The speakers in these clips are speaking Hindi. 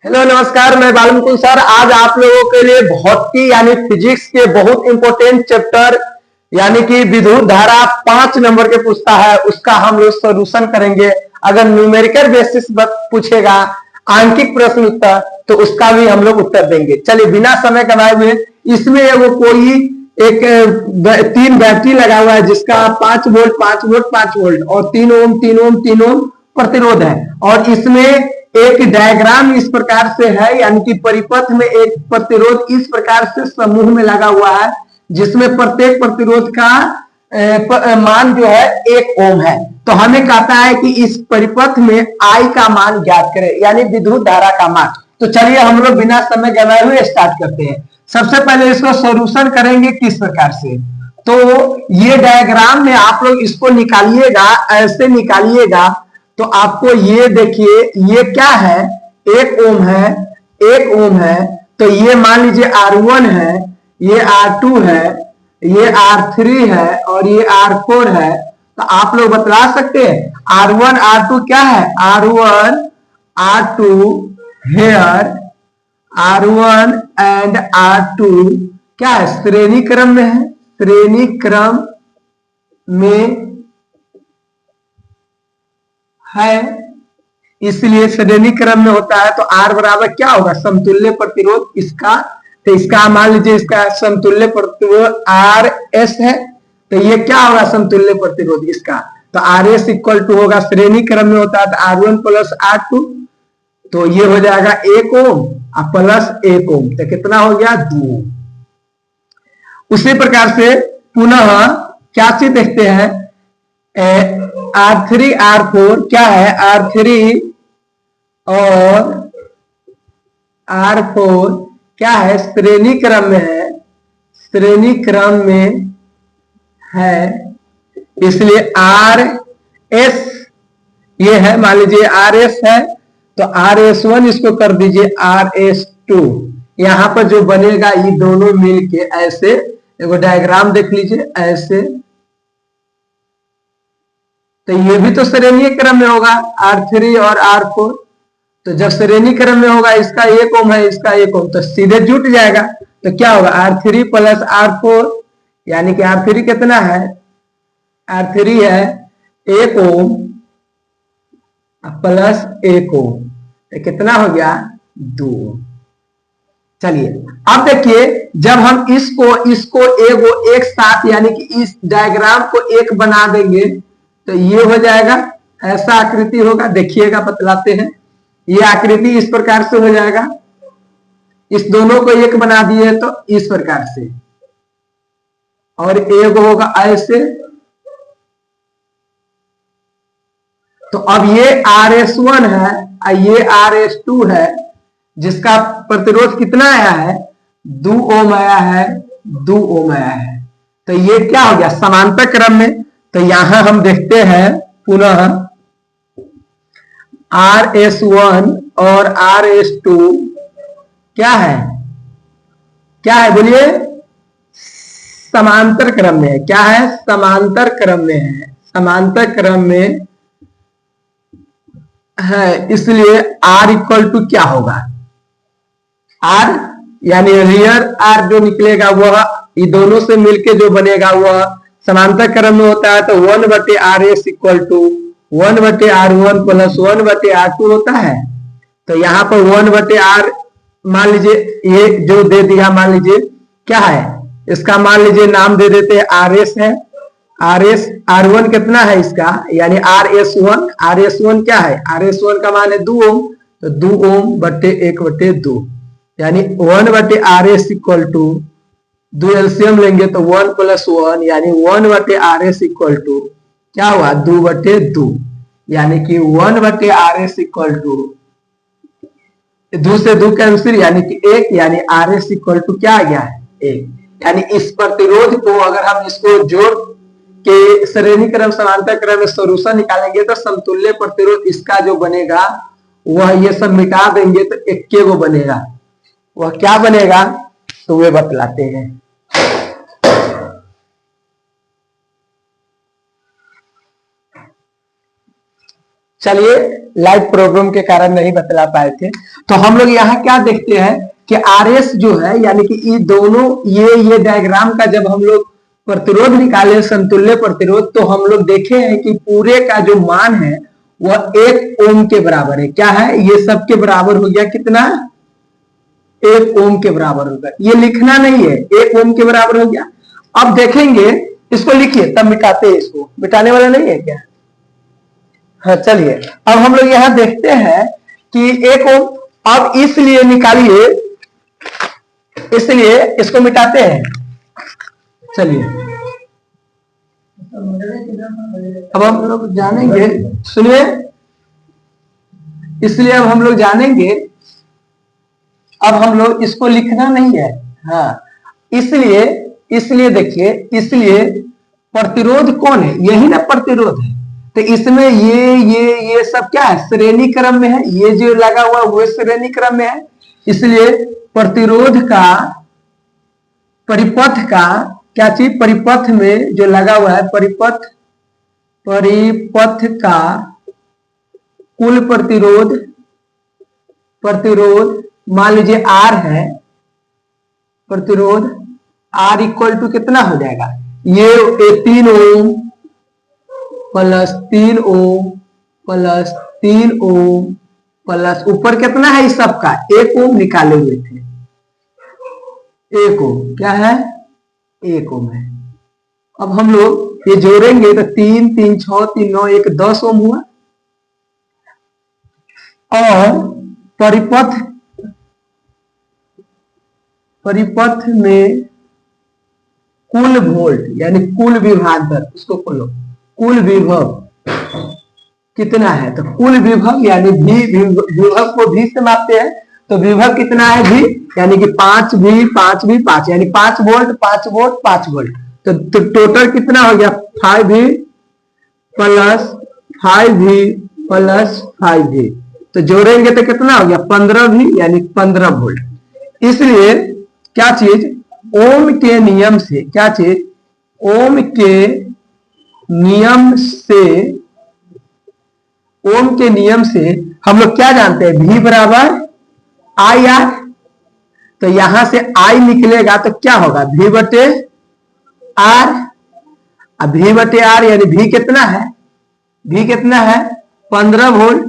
हेलो नमस्कार, मैं बालमुकुंद सर। आज आप लोगों के लिए भौतिकी यानी फिजिक्स के बहुत इंपॉर्टेंट चैप्टर यानी कि विद्युत धारा 5 नंबर के पूछता है, उसका हम लोग सॉल्यूशन करेंगे। अगर न्यूमेरिकल बेसिस पूछेगा आंकिक प्रश्न उत्तर, तो उसका भी हम लोग उत्तर देंगे। चलिए बिना समय गवाए हुए, इसमें वो कोई एक 3 बैटरी लगा हुआ है जिसका 5 वोल्ट 5 वोल्ट 5 वोल्ट और 3 ओम प्रतिरोध है। और इसमें एक डायग्राम इस प्रकार से है, यानी कि परिपथ में एक प्रतिरोध इस प्रकार से समूह में लगा हुआ है, जिसमें प्रत्येक प्रतिरोध का मान जो है 1 ओम है। तो हमें कहता है कि इस परिपथ में आई का मान ज्ञात करें, यानी विद्युत धारा का मान। तो चलिए हम लोग बिना समय गवाए हुए स्टार्ट करते हैं। सबसे पहले इसको सॉल्यूशन करेंगे किस प्रकार से। तो ये डायग्राम में आप लोग इसको निकालिएगा, ऐसे निकालिएगा तो आपको ये देखिए, ये क्या है, 1 ओम है, 1 ओम है। तो ये मान लीजिए R1 है, ये R2 है, ये R3 है और ये R4 है। तो आप लोग बतला सकते हैं R1 R2 क्या है। R1 R2 hair, R1 and R2 क्या है, श्रेणी क्रम में है, श्रेणी क्रम में है, इसलिए श्रेणी क्रम में होता है। तो R बराबर क्या होगा, समतुल्य प्रतिरोध इसका। तो इसका मान लीजिए इसका समतुल्य प्रतिरोध RS है, तो ये क्या होगा समतुल्य प्रतिरोध इसका। तो RS इक्वल टू होगा, श्रेणी क्रम में होता है तो R1 प्लस R2, तो ये हो जाएगा 1 ओम प्लस 1 ओम, तो कितना हो गया 2 ओम। उसी प्रकार से पुनः क्या चीज देखते हैं, R3 R4 क्या है, R3 और R4 क्या है, श्रेणी क्रम में है, श्रेणी क्रम में है, इसलिए RS ये है, मान लीजिए RS है तो RS1 इसको कर दीजिए RS2। यहां पर जो बनेगा ये दोनों मिलके ऐसे एगो डायग्राम देख लीजिए ऐसे, तो ये भी तो श्रेणी क्रम में होगा R3 और R4। तो जब श्रेणी क्रम में होगा, इसका 1 ओम है, इसका 1 ओम, तो सीधे जुट जाएगा। तो क्या होगा R3 प्लस R4, यानी कि R3 कितना है, R3 है 1 ओम प्लस 1 ओम, तो कितना हो गया 2 ओम। चलिए अब देखिए, जब हम इसको एक साथ यानी कि इस डायग्राम को एक बना देंगे तो ये हो जाएगा, ऐसा आकृति होगा। देखिएगा बतलाते हैं, ये आकृति इस प्रकार से हो जाएगा। इस दोनों को एक बना दिए तो इस प्रकार से, और एक होगा ऐसे। तो अब ये RS1 है और ये RS2 है, जिसका प्रतिरोध कितना आया है, 2 ओम आया है, 2 ओम आया है। तो ये क्या हो गया समांतर क्रम में। तो यहां हम देखते हैं पुनः RS1 और RS2 क्या है, क्या है बोलिए, समांतर क्रम में है। क्या है, समांतर क्रम में है, समांतर क्रम में है, इसलिए R इक्वल टू क्या होगा, R यानी रियर R जो निकलेगा वह ये दोनों से मिलके जो बनेगा वह समांतर क्रम में होता है। तो 1/RS equal to 1/R1 plus 1/R2 होता है। तो यहाँ पर 1/R मान लीजिए, ये जो दे दिया मान लीजिए क्या है, इसका मान लीजिए नाम दे देते हैं RS है। RS R1 कितना है इसका, यानी RS1 क्या है, RS1 का मान है 2 ओम, तो 2 ओम बटे 1/2, यानी 1/RS इक्वल टू 2 एलसीएम लेंगे तो 1 प्लस 1, यानी 1/RS इक्वल टू क्या हुआ 2/2, यानी कि 1/RS इक्वल टू 2 से 2 कैंसिल, यानी कि 1, यानी RS इक्वल टू क्या आ गया है 1। यानी इस प्रतिरोध को अगर हम इसको जोड़ के श्रेणी क्रम समांतर क्रम में सॉल्यूशन निकालेंगे तो समतुल्य प्रतिरोध इसका जो बनेगा वह ये सब मिटा देंगे तो 1 वो बनेगा। वह क्या बनेगा तो वे बतलाते हैं। चलिए लाइव प्रॉब्लम के कारण नहीं बतला पाए थे। तो हम लोग यहाँ क्या देखते हैं कि आरएस जो है यानी कि ये दोनों ये डायग्राम का जब हम लोग प्रतिरोध निकाले समतुल्य प्रतिरोध, तो हम लोग देखे हैं कि पूरे का जो मान है वह 1 ओम के बराबर है। क्या है, ये सब के बराबर हो गया कितना, 1 ओम के बराबर होगा। ये लिखना नहीं है, 1 ओम के बराबर हो गया। अब देखेंगे, इसको लिखिए तब मिटाते हैं, इसको मिटाने वाला नहीं है क्या। हाँ चलिए, अब हम लोग यहां देखते हैं कि 1 ओम, अब इसलिए निकालिए, इसलिए इसको मिटाते हैं। चलिए अब हम लोग जानेंगे, सुनिए, इसलिए अब हम लोग जानेंगे, अब हम लोग इसको लिखना नहीं है। हाँ, इसलिए देखिए, इसलिए प्रतिरोध कौन है, यही ना प्रतिरोध है। तो इसमें ये सब क्या है, श्रेणी क्रम में है। ये जो लगा हुआ वो श्रेणी क्रम में है। इसलिए प्रतिरोध का परिपथ का क्या चीज, परिपथ में जो लगा हुआ है, परिपथ का कुल प्रतिरोध मान लीजिए R है, प्रतिरोध R इक्वल टू कितना हो जाएगा, ये 3 ohm plus 3 ohm plus 3 ohm plus ऊपर कितना है इस सब का 1 ओम निकाले हुए थे। 1 ओम क्या है, 1 ओम है। अब हम लोग ये जोड़ेंगे तो 3 3 6 3 9 1 10 ओम हुआ। और परिपथ में कुल वोल्ट यानी कुल विभवांतर, उसको खोलो, कुल विभव कितना है, तो कुल विभव यानी विभव को भी से मापते हैं। तो विभव कितना है, भी यानी कि 5 यानी 5 वोल्ट 5 वोल्ट 5 वोल्ट। तो टोटल कितना हो गया, 5V plus 5V plus 5V। तो जोड़ेंगे तो कितना हो गया, 15V यानी 15 वोल्ट। इसलिए क्या चीज, ओम के नियम से, क्या चीज, ओम के नियम से हम लोग क्या जानते हैं, V बराबर IR। तो यहां से I निकलेगा तो क्या होगा, V बटे R। अब V बटे R यानी V कितना है, V कितना है 15 वोल्ट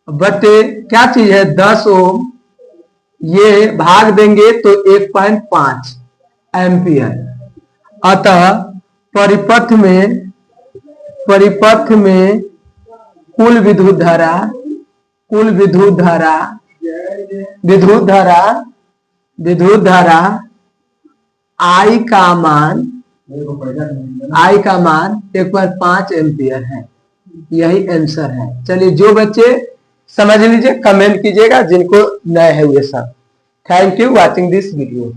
बटे क्या चीज है 10 ओम, ये भाग देंगे तो 1.5 एम्पियर। अतः परिपथ में कुल विद्युत धारा I का मान 1.5 एम्पियर है। यही आंसर है। चलिए, जो बच्चे समझ लीजिए कमेंट कीजिएगा, जिनको नए है ये सब। Thank you watching this video.